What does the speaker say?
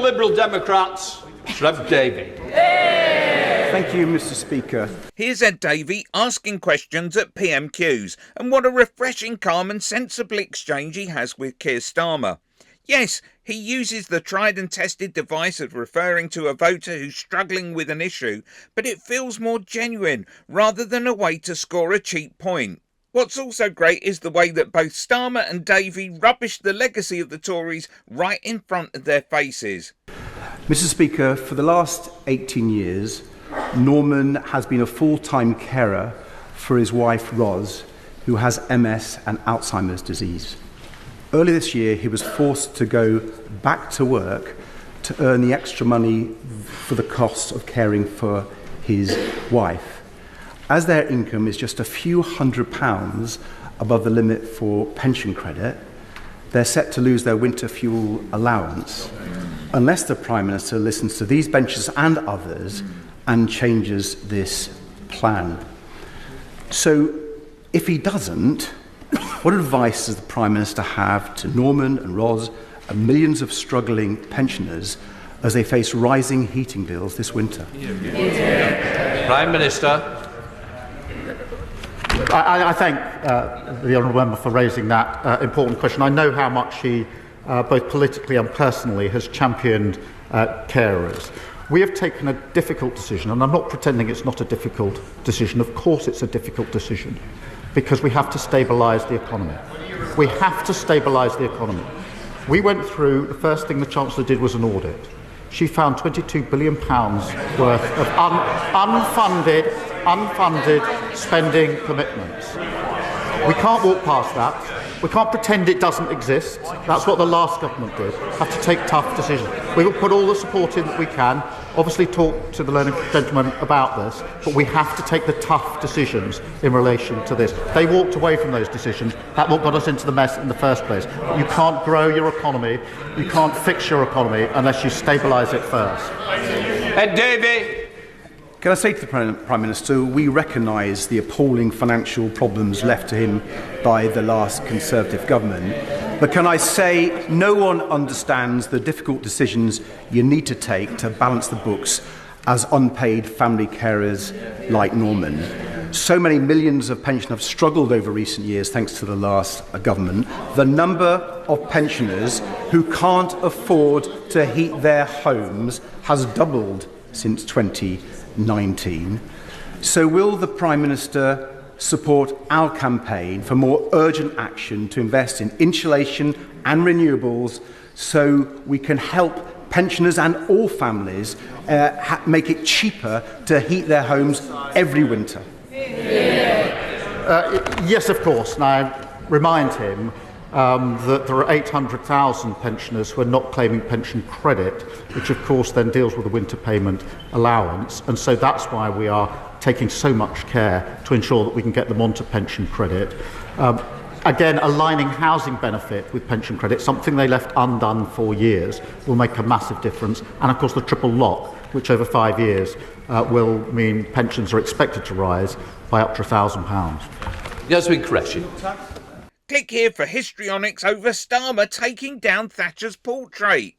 Liberal Democrats, Trev Davey. Thank you, Mr. Speaker. Here's Ed Davey asking questions at PMQs, and what a refreshing, calm and sensible exchange he has with Keir Starmer. Yes, he uses the tried and tested device of referring to a voter who's struggling with an issue, but it feels more genuine rather than a way to score a cheap point. What's also great is the way that both Starmer and Davey rubbish the legacy of the Tories right in front of their faces. Mr. Speaker, for the last 18 years, Norman has been a full-time carer for his wife, Ros, who has MS and Alzheimer's disease. Earlier this year, he was forced to go back to work to earn the extra money for the cost of caring for his wife. As their income is just a few £100s above the limit for pension credit, they're set to lose their winter fuel allowance unless the Prime Minister listens to these benches and others and changes this plan. So, if he doesn't, what advice does the Prime Minister have to Norman and Ros and millions of struggling pensioners as they face rising heating bills this winter? Prime Minister. I thank the honourable member for raising that important question. I know how much he, both politically and personally, has championed carers. We have taken a difficult decision, and I'm not pretending it's not a difficult decision. Of course it's a difficult decision, because we have to stabilise the economy. We have to stabilise the economy. We went through, the first thing the Chancellor did was an audit. She found £22 billion worth of unfunded spending commitments. We can't walk past that. We can't pretend it doesn't exist. That's what the last government did. Have to take tough decisions. We will put all the support in that we can. Obviously talk to the learned gentleman about this, but we have to take the tough decisions in relation to this. They walked away from those decisions. That's what got us into the mess in the first place. You can't grow your economy, you can't fix your economy unless you stabilise it first. Ed Davey. Can I say to the Prime Minister, we recognise the appalling financial problems left to him by the last Conservative government, but can I say no one understands the difficult decisions you need to take to balance the books as unpaid family carers like Norman. So many millions of pensioners have struggled over recent years thanks to the last government. The number of pensioners who can't afford to heat their homes has doubled since 2019. So will the Prime Minister support our campaign for more urgent action to invest in insulation and renewables so we can help pensioners and all families make it cheaper to heat their homes every winter? Yes, of course. And I remind him that there are 800,000 pensioners who are not claiming pension credit, which of course then deals with the winter payment allowance. And so that's why we are taking so much care to ensure that we can get them onto pension credit. Again, aligning housing benefit with pension credit, something they left undone for years, will make a massive difference. And of course the triple lock, which over 5 years will mean pensions are expected to rise by up to £1,000. Yasmin Qureshi. Click here for histrionics over Starmer taking down Thatcher's portrait.